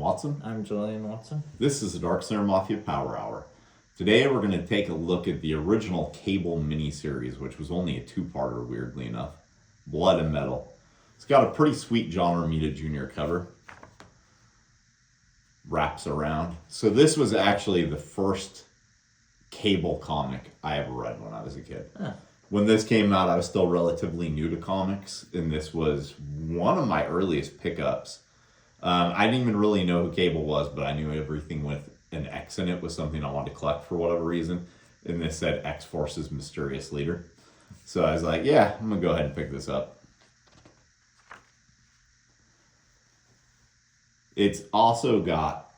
Watson. I'm Julian Watson. This is the Dark Slayer Mafia Power Hour. Today we're going to take a look at the original Cable miniseries, which was only a two-parter, weirdly enough. Blood and Metal. It's got a pretty sweet John Romita Jr. cover. Wraps around. So this was actually the first Cable comic I ever read when I was a kid. Huh. When this came out, I was still relatively new to comics, and this was one of my earliest pickups. I didn't even really know who Cable was, but I knew everything with an X in it was something I wanted to collect for whatever reason. And this said X-Force's Mysterious Leader. So I was like, yeah, I'm going to go ahead and pick this up. It's also got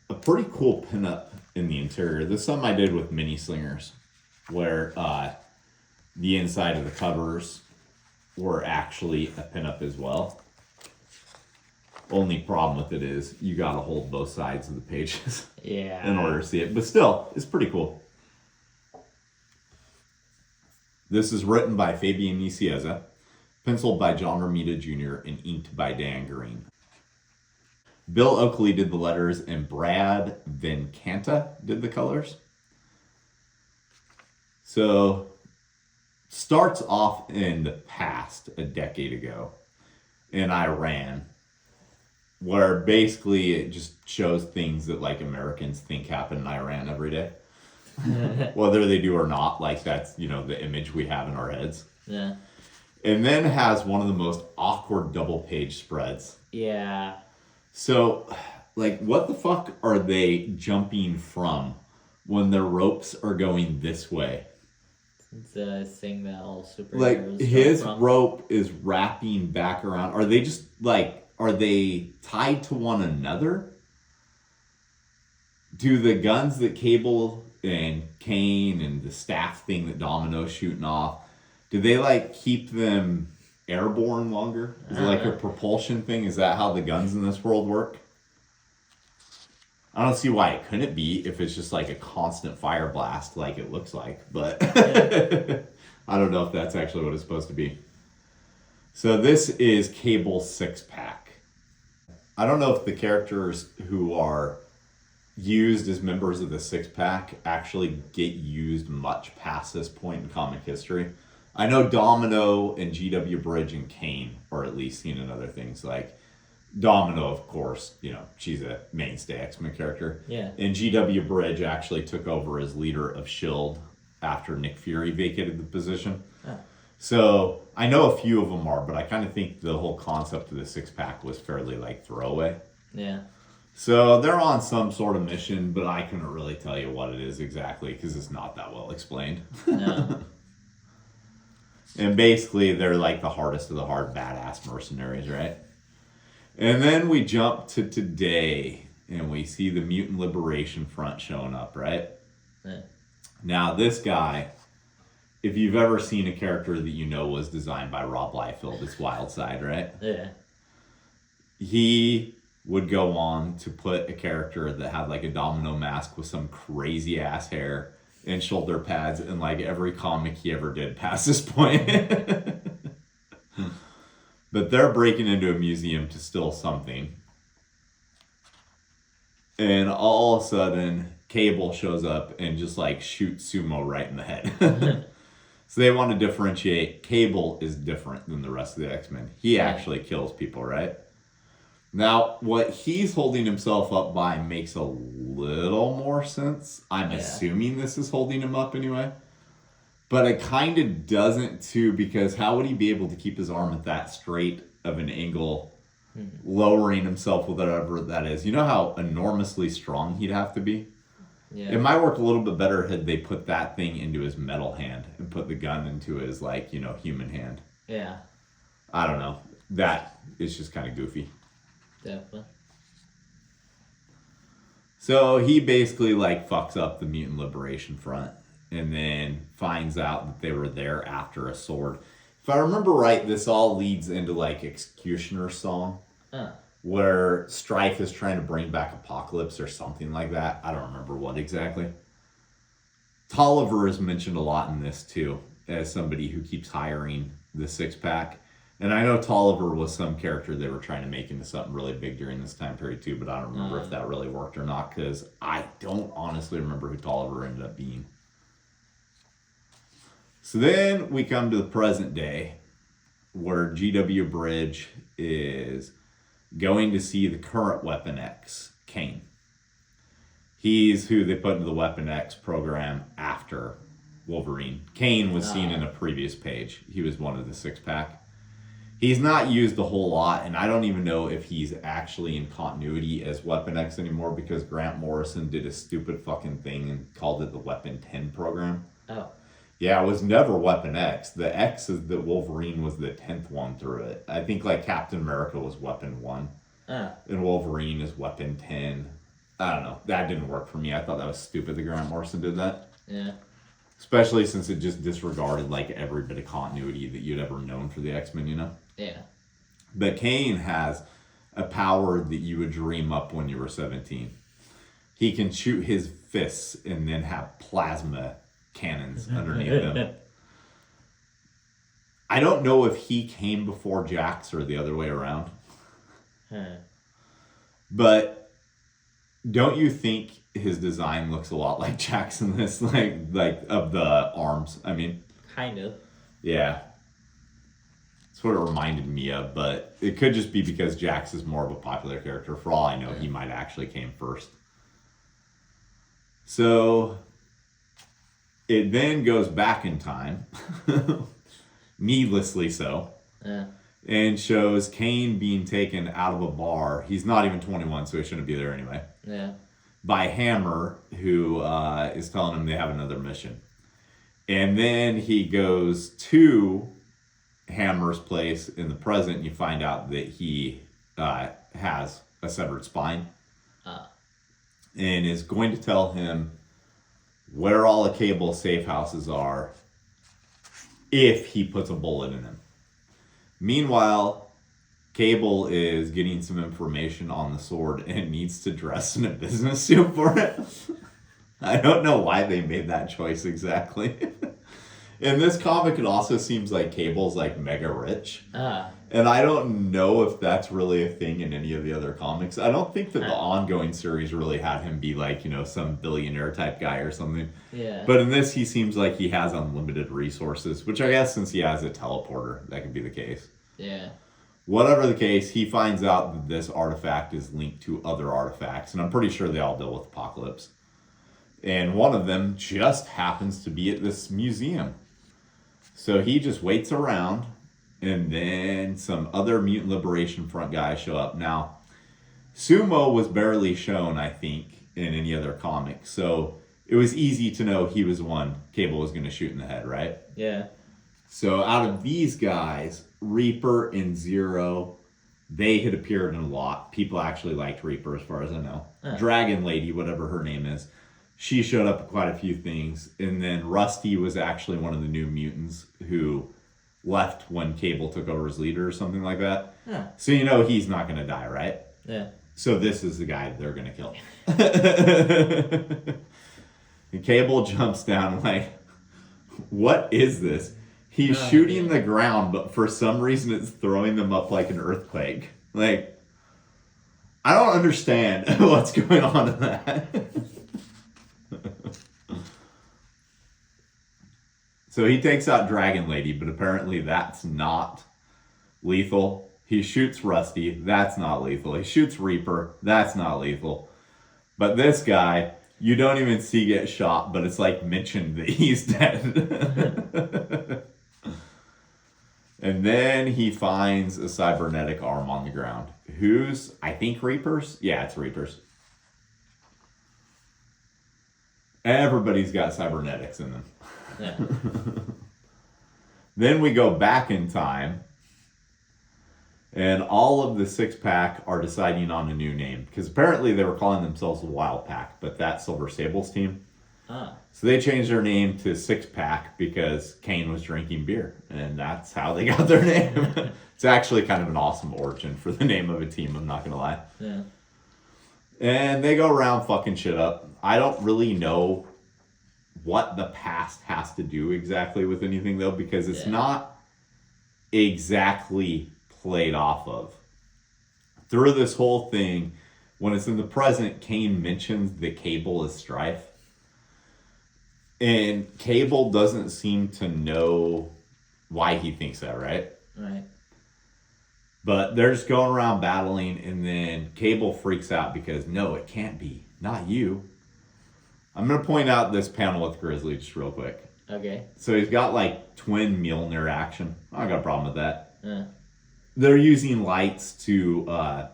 a pretty cool pinup in the interior. This is something I did with Mini Slingers, where the inside of the covers were actually a pinup as well. Only problem with it is you gotta hold both sides of the pages in order to see it. But still, it's pretty cool. This is written by Fabian Nicieza, penciled by John Romita Jr., and inked by Dan Green. Bill Oakley did the letters, and Brad Vencanta did the colors. So, starts off in the past, a decade ago, in Iran, where basically it just shows things that like Americans think happen in Iran every day. Whether they do or not, like that's, the image we have in our heads. Yeah. And then has one of the most awkward double page spreads. Yeah. So, like, what the fuck are they jumping from when their ropes are going this way? It's a thing that all superheroes Like, his rope is wrapping back around. Are they just, are they tied to one another? Do the guns that Cable and Kane and the staff thing that Domino's shooting off, do they, keep them airborne longer? Is it like a propulsion thing? Is that how the guns in this world work? I don't see why it couldn't be if it's just like a constant fire blast like it looks like, but I don't know if that's actually what it's supposed to be. So this is Cable's six-pack. I don't know if the characters who are used as members of the six-pack actually get used much past this point in comic history. I know Domino and G.W. Bridge and Kane are at least seen in other things. Like Domino, of course, she's a mainstay X-Men character. Yeah. And G.W. Bridge actually took over as leader of S.H.I.E.L.D. after Nick Fury vacated the position. Oh. So I know a few of them are, but I kind of think the whole concept of the six-pack was fairly throwaway. Yeah. So they're on some sort of mission, but I couldn't really tell you what it is exactly because it's not that well explained. No. And basically, they're the hardest of the hard badass mercenaries, right? And then we jump to today, and we see the Mutant Liberation Front showing up, right? Yeah. Now, this guy, if you've ever seen a character that was designed by Rob Liefeld, it's Wildside, right? Yeah. He would go on to put a character that had a domino mask with some crazy ass hair and shoulder pads in every comic he ever did past this point. But they're breaking into a museum to steal something. And all of a sudden, Cable shows up and just shoots Sumo right in the head. So they want to differentiate. Cable is different than the rest of the X-Men. He actually kills people, right? Now, what he's holding himself up by makes a little more sense. I'm assuming this is holding him up anyway. But it kind of doesn't too, because how would he be able to keep his arm at that straight of an angle, lowering himself with whatever that is? You know how enormously strong he'd have to be? Yeah. It might work a little bit better had they put that thing into his metal hand and put the gun into his, human hand. Yeah. I don't know. That is just kind of goofy. Definitely. So he basically fucks up the Mutant Liberation Front and then finds out that they were there after a sword. If I remember right, this all leads into Executioner's Song, where Strife is trying to bring back Apocalypse or something like that. I don't remember what exactly. Tolliver is mentioned a lot in this too, as somebody who keeps hiring the six-pack. And I know Tolliver was some character they were trying to make into something really big during this time period too, but I don't remember if that really worked or not because I don't honestly remember who Tolliver ended up being. So then we come to the present day where GW Bridge is going to see the current Weapon X, Kane. He's who they put into the Weapon X program after Wolverine. Kane was seen in a previous page. He was one of the 6-pack. He's not used a whole lot, and I don't even know if he's actually in continuity as Weapon X anymore because Grant Morrison did a stupid fucking thing and called it the Weapon 10 program. Oh. Yeah, it was never Weapon X. The X is that Wolverine was the 10th one through it. I think like Captain America was Weapon 1. And Wolverine is Weapon 10. I don't know. That didn't work for me. I thought that was stupid that Grant Morrison did that. Yeah. Especially since it just disregarded like every bit of continuity that you'd ever known for the X-Men, you know? Yeah. But Kane has a power that you would dream up when you were 17. He can shoot his fists and then have plasma cannons underneath them. I don't know if he came before Jax or the other way around. But don't you think his design looks a lot like Jax in this? Like of the arms, I mean. Kind of. Yeah. That's what it reminded me of, but it could just be because Jax is more of a popular character. For all I know, he might actually came first. So it then goes back in time, needlessly so, and shows Kane being taken out of a bar. He's not even 21, so he shouldn't be there anyway. Yeah. By Hammer, who is telling him they have another mission. And then he goes to Hammer's place in the present, and you find out that he has a severed spine. And is going to tell him where all the Cable safe houses are if he puts a bullet in them. Meanwhile, Cable is getting some information on the sword and needs to dress in a business suit for it. I don't know why they made that choice exactly. In this comic, it also seems like Cable's like mega rich. And I don't know if that's really a thing in any of the other comics. I don't think that the ongoing series really had him be like, you know, some billionaire type guy or something. Yeah. But in this, he seems like he has unlimited resources, which I guess since he has a teleporter, that could be the case. Yeah. Whatever the case, he finds out that this artifact is linked to other artifacts, and I'm pretty sure they all deal with Apocalypse. And one of them just happens to be at this museum. So he just waits around, and then some other Mutant Liberation Front guys show up. Now, Sumo was barely shown, I think, in any other comic, so it was easy to know he was the one Cable was going to shoot in the head, right? Yeah. So out of these guys, Reaper and Zero, they had appeared in a lot. People actually liked Reaper as far as I know. Dragon Lady, whatever her name is, she showed up in quite a few things. And then Rusty was actually one of the New Mutants who left when Cable took over as leader or something like that. So you know he's not going to die, right? Yeah. So this is the guy they're going to kill. And Cable jumps down like, what is this? He's shooting the ground, but for some reason it's throwing them up like an earthquake. Like, I don't understand what's going on in that. So he takes out Dragon Lady, but apparently that's not lethal. He shoots Rusty, that's not lethal. He shoots Reaper, that's not lethal. But this guy, you don't even see get shot, but it's like mentioned that he's dead. And then he finds a cybernetic arm on the ground. Who's, I think Reaper's? Yeah, it's Reaper's. Everybody's got cybernetics in them. Yeah. Then we go back in time, and all of the 6-pack are deciding on a new name. Because apparently they were calling themselves the Wild Pack, but that's Silver Sable's team. So they changed their name to 6-pack because Kane was drinking beer, and that's how they got their name. It's actually kind of an awesome origin for the name of a team, I'm not going to lie. Yeah. And they go around fucking shit up. I don't really know what the past has to do exactly with anything, though, because it's not exactly played off of. Through this whole thing, when it's in the present, Kane mentions that Cable is Strife. And Cable doesn't seem to know why he thinks that, right? Right. But they're just going around battling, and then Cable freaks out because, no, it can't be. Not you. I'm going to point out this panel with Grizzly just real quick. Okay. So he's got like twin Mjolnir action. I don't got a problem with that. Yeah. They're using lights to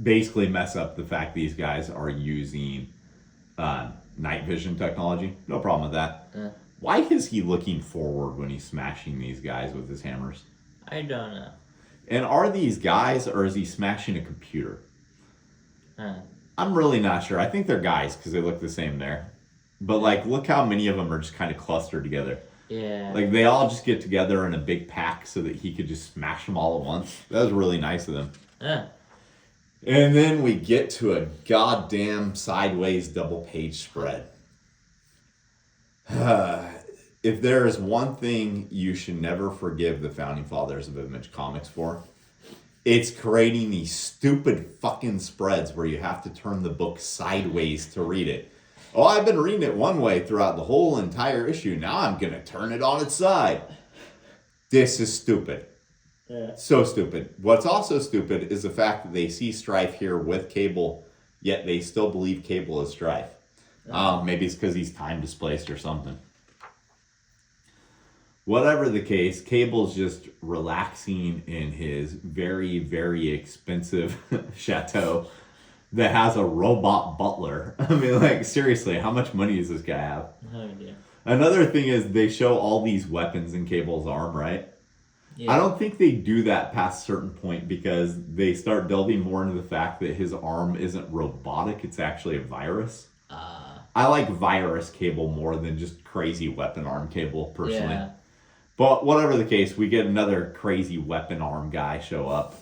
basically mess up the fact these guys are using night vision technology. No problem with that. Yeah. Why is he looking forward when he's smashing these guys with his hammers? I don't know. And are these guys, or is he smashing a computer? Huh. I'm really not sure. I think they're guys because they look the same there. But like, look how many of them are just kind of clustered together. Yeah. Like, they all just get together in a big pack so that he could just smash them all at once. That was really nice of them. Yeah. And then we get to a goddamn sideways double page spread. If there is one thing you should never forgive the founding fathers of Image Comics for, it's creating these stupid fucking spreads where you have to turn the book sideways to read it. Oh, I've been reading it one way throughout the whole entire issue. Now I'm going to turn it on its side. This is stupid. Yeah. So stupid. What's also stupid is the fact that they see Strife here with Cable, yet they still believe Cable is Strife. Maybe it's because he's time displaced or something. Whatever the case, Cable's just relaxing in his very, very expensive chateau that has a robot butler. I mean, like, seriously, how much money does this guy have? No idea. Another thing is they show all these weapons in Cable's arm, right? Yeah. I don't think they do that past a certain point because they start delving more into the fact that his arm isn't robotic, it's actually a virus. I like virus Cable more than just crazy weapon arm Cable, personally. Yeah. But whatever the case, we get another crazy weapon arm guy show up.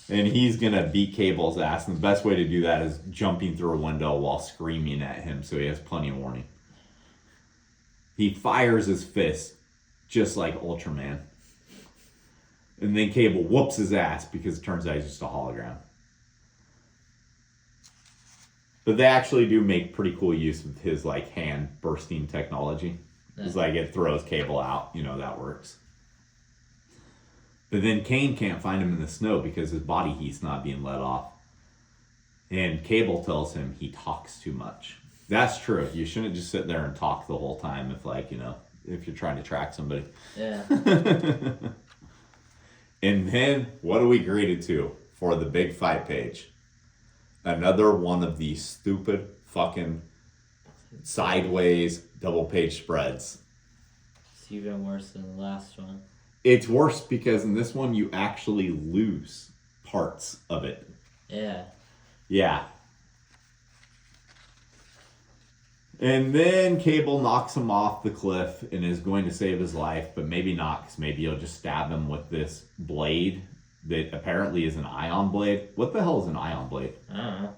And he's going to beat Cable's ass. And the best way to do that is jumping through a window while screaming at him so he has plenty of warning. He fires his fist just like Ultraman. And then Cable whoops his ass because it turns out he's just a hologram. But they actually do make pretty cool use of his like hand bursting technology. It's like it throws Cable out. You know, that works. But then Kane can't find him in the snow because his body heat's not being let off. And Cable tells him he talks too much. That's true. You shouldn't just sit there and talk the whole time if, like, you know, if you're trying to track somebody. Yeah. And then, what are we greeted to for the big fight page? Another one of these stupid fucking sideways double page spreads. It's even worse than the last one. It's worse because in this one you actually lose parts of it. Yeah. Yeah. And then Cable knocks him off the cliff and is going to save his life, but maybe not, because maybe he'll just stab him with this blade that apparently is an ion blade. What the hell is an ion blade? I don't know.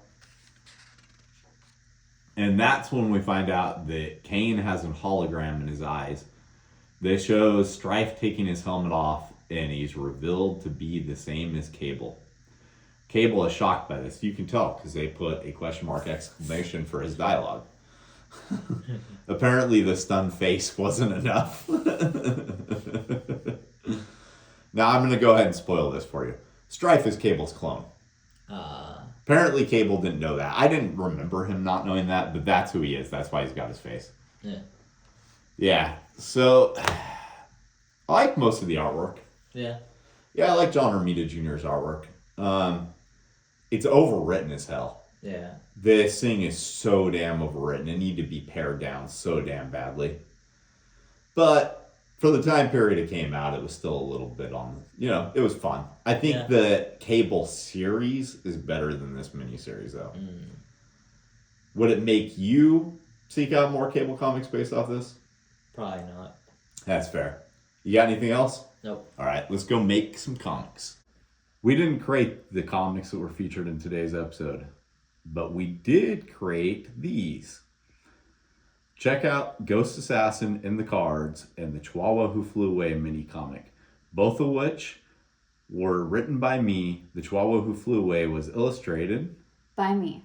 And that's when we find out that Kane has a hologram in his eyes that shows Strife taking his helmet off, and he's revealed to be the same as Cable. Cable is shocked by this. You can tell because they put a question mark exclamation for his dialogue. Apparently the stunned face wasn't enough. Now I'm going to go ahead and spoil this for you. Strife is Cable's clone. Apparently Cable didn't know that. I didn't remember him not knowing that, but that's who he is. That's why he's got his face. Yeah. Yeah, so I like most of the artwork. Yeah. Yeah, I like John Romita Jr.'s artwork. It's overwritten as hell. Yeah. This thing is so damn overwritten. It needed to be pared down so damn badly. But for the time period it came out, it was still a little bit on, you know, it was fun. I think the Cable series is better than this miniseries, though. Would it make you seek out more Cable comics based off this? Probably not. That's fair. You got anything else? Nope. All right, let's go make some comics. We didn't create the comics that were featured in today's episode, but we did create these. Check out Ghost Assassin in the Cards and the Chihuahua Who Flew Away mini comic, both of which were written by me. The Chihuahua Who Flew Away was illustrated By me.